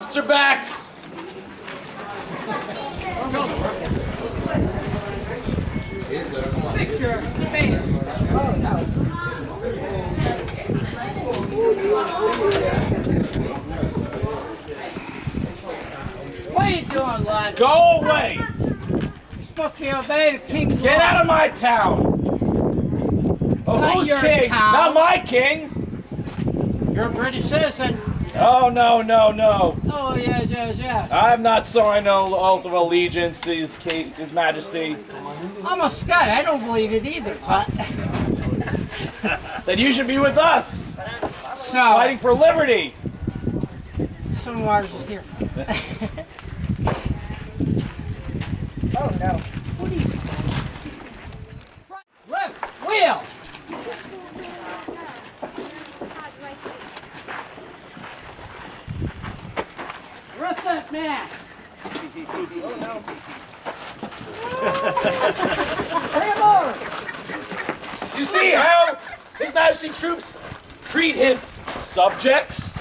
Officer backs! Picture, man. Oh, no. What are you doing, lad? Go away! You're supposed to obey the king's law. Get out of my town! Oh, Not who's your king? town. Not my king! You're a British citizen. Oh, no, no, no. Oh, yes, yes, yes. I'm not sworn no oath of allegiance to His Majesty. I'm a Scot. I don't believe it either, but... Then you should be with us, So, fighting for liberty. some of ours is here. Oh no. What are you... Left wheel! What's that man? Oh no. Bring him over! Do you see how His Majesty troops treat his subjects?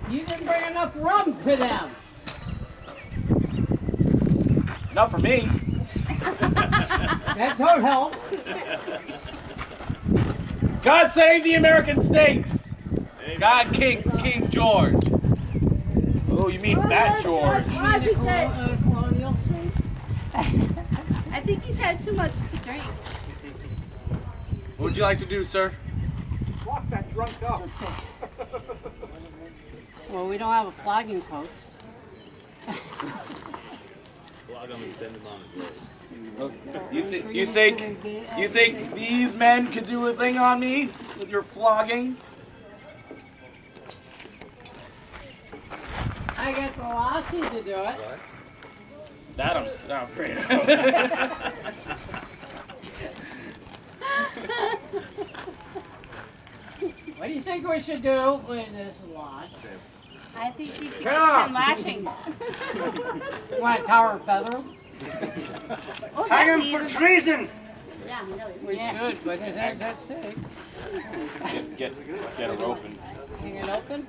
You didn't bring enough rum to them. Not for me. That don't help. God save the American states! God King George. Oh, you mean Fat George. Colonial states. I think he's had too much to drink. What would you like to do, sir? Walk that drunk up. Let's see. Well, we don't have a flagging post. You think these men could do a thing on me with your flogging? I got the lassie to do it. That I'm afraid of. What do you think we should do with this lot? I think he should get Come on. some lashings. You want a tower and feather him? Oh, Hang that's him for even- treason. Yeah, really. We should, but that's it. Get a rope and Hang it open?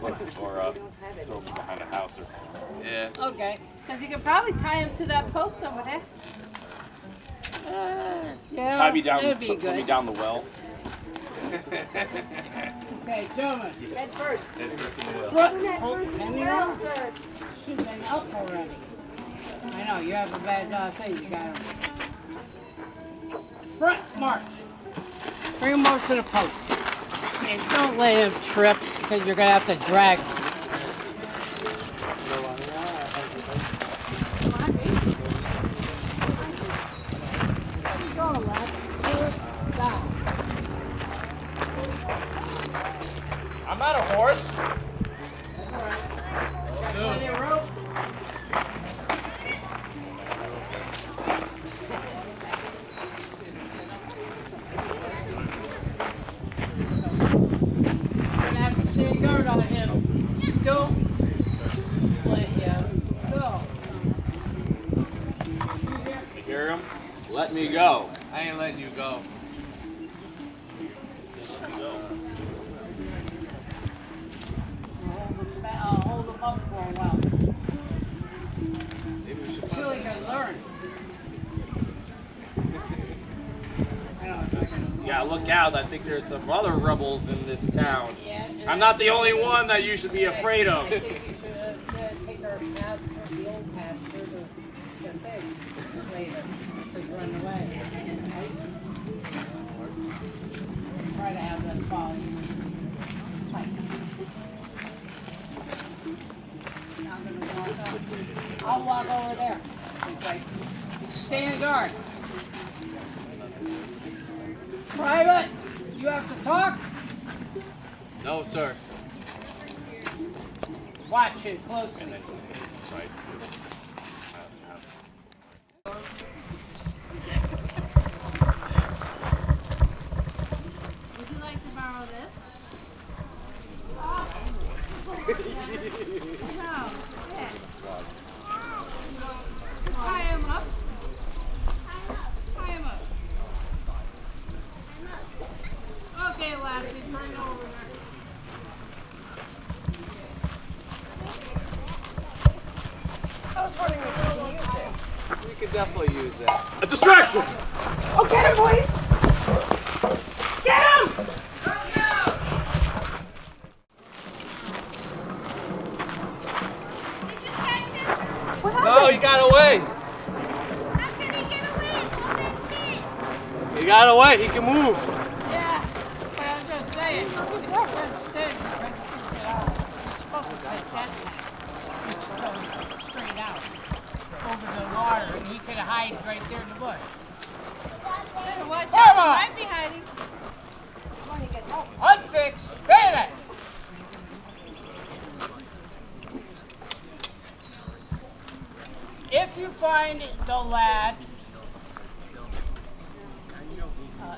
or throw him behind a house or. Yeah. Okay. Because you could probably tie him to that post over there. Yeah, Tie me down. that'd be Put me good. down the well. Okay, gentlemen. Head first. Can you now? Should have been up already. I know, you have a bad thing, you got him. Front march. Bring him over to the post. And don't let him trip, because you're going to have to drag him. Go, lad. Do it down. I'm not a horse. That's all right. Got plenty of rope. You're gonna have to stay guard on him. Don't let him go. You hear him? Let me go. I ain't letting you go. Hold him up for a while. Until he can learn. I know, it's not gonna... Yeah, look out. I think there's some other rebels in this town. Yeah, and I'm not the only one that you should be afraid of. I think you should take our path, the old path, through the thing later to run away. Right? Try to have them follow you. Tight. I'm gonna walk up. I'll walk over there. Okay. Stand guard. Private, you have to talk. No, sir. Watch it closely. Right. Would you like to borrow this? No. Yes. Tie him up. Tie him up. Okay, Lassie, turn over there. could definitely use that. A distraction! Oh, get him, boys! Get him! What happened? No, he got away. How can he get away? He got away. He can move. Yeah, but I'm just saying, it's instead you're supposed to take that path. Straight out over the water, and he could hide right there in the bush. Better watch Come out. on. He might be hiding. Unfix, baby! If you find the lad,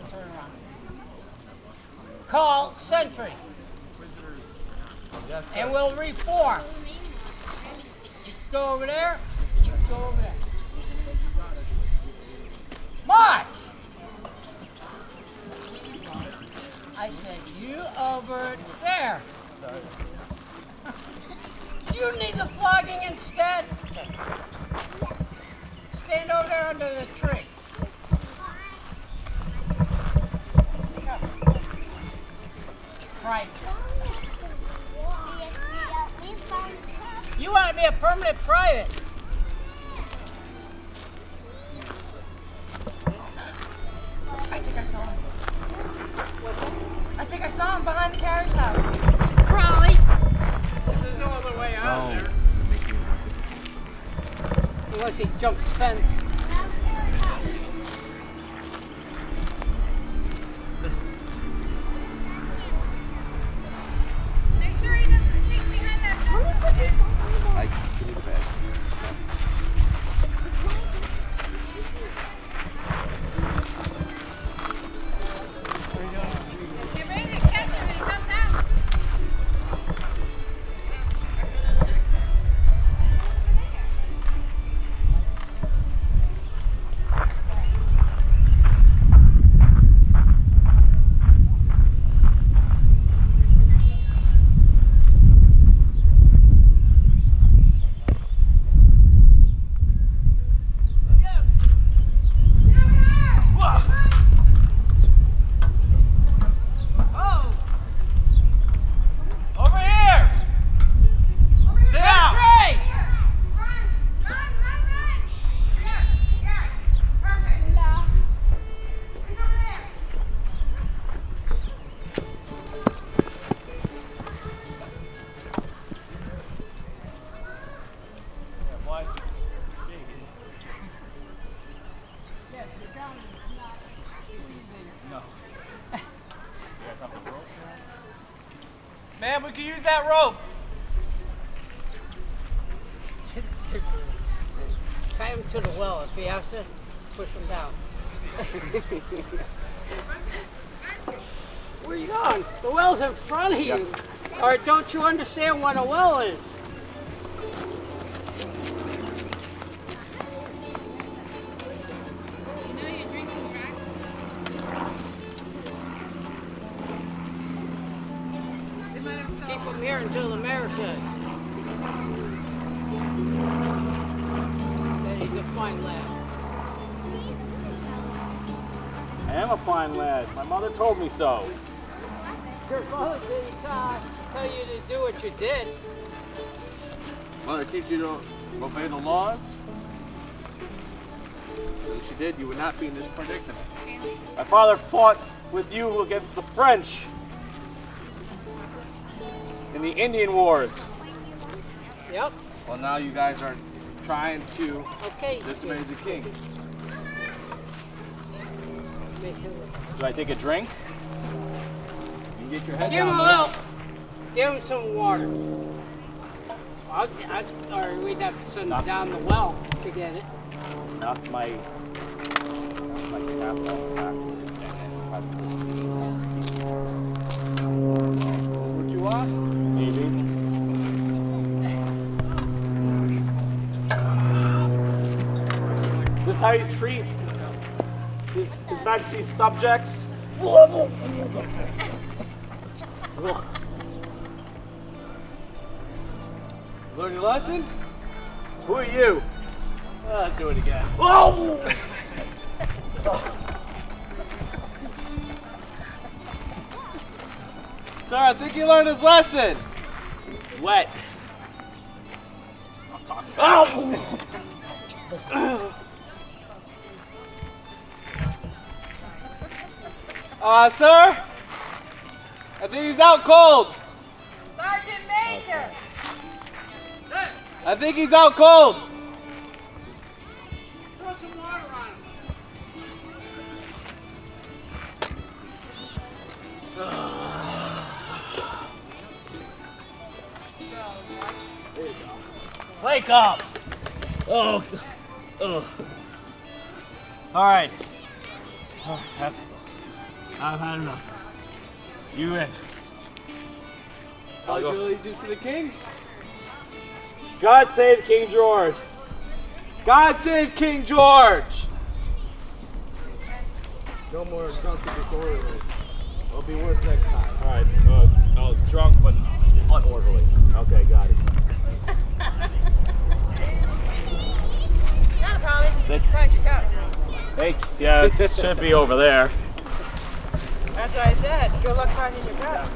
turn around. Call sentry, and we'll reform. You go over there. You go over there. March! I said, you over there. You need the flogging instead. Stand over there under the tree. Right. You want to be a permanent private. I think I saw him. I think I saw him behind the carriage house. Probably. There's no other way out of there. Unless he jumps fence. Make sure he doesn't sneak behind that fence. Give me the bag. Get ready to catch him when he comes out. Over here! Down! Trey! Man, we can use that rope. Tie him to the well if he has to push him down. Where are you going? The well's in front of you. Or don't you understand what a well is? You know you're drinking drugs. Keep him here until the mayor says. That he's a fine lad. I am a fine lad. My mother told me so. Your mother didn't tell you to do what you did. Mother teach you to obey the laws? If she did, you would not be in this predicament. My father fought with you against the French in the Indian Wars. Yep. Well, now you guys are trying to Okay. dissuade the king. Make him- Do I take a drink? You get your head Give him down a there. little. Give him some water. Or we'd have to send him down the well to get it. Knock my cap on backwards and then try to what you want? Maybe. This is how you treat His Majesty's subjects? Learn your lesson? Who are you? Do it again. Oh! Sir, I think he learned his lesson. Wet. Oh! Sir, I think he's out cold. Sergeant Major! I think he's out cold. Throw some water on him. Wake up! Oh. All right. I've had enough. You in. Pledge allegiance to the king. God save King George. God save King George. No more drunk and disorderly. It'll be worse next time. All right. No, drunk but unorderly. Okay, got it. Not a problem. Just find your couch. Hey, yeah, it should be over there. That's what I said. Good luck finding your couch.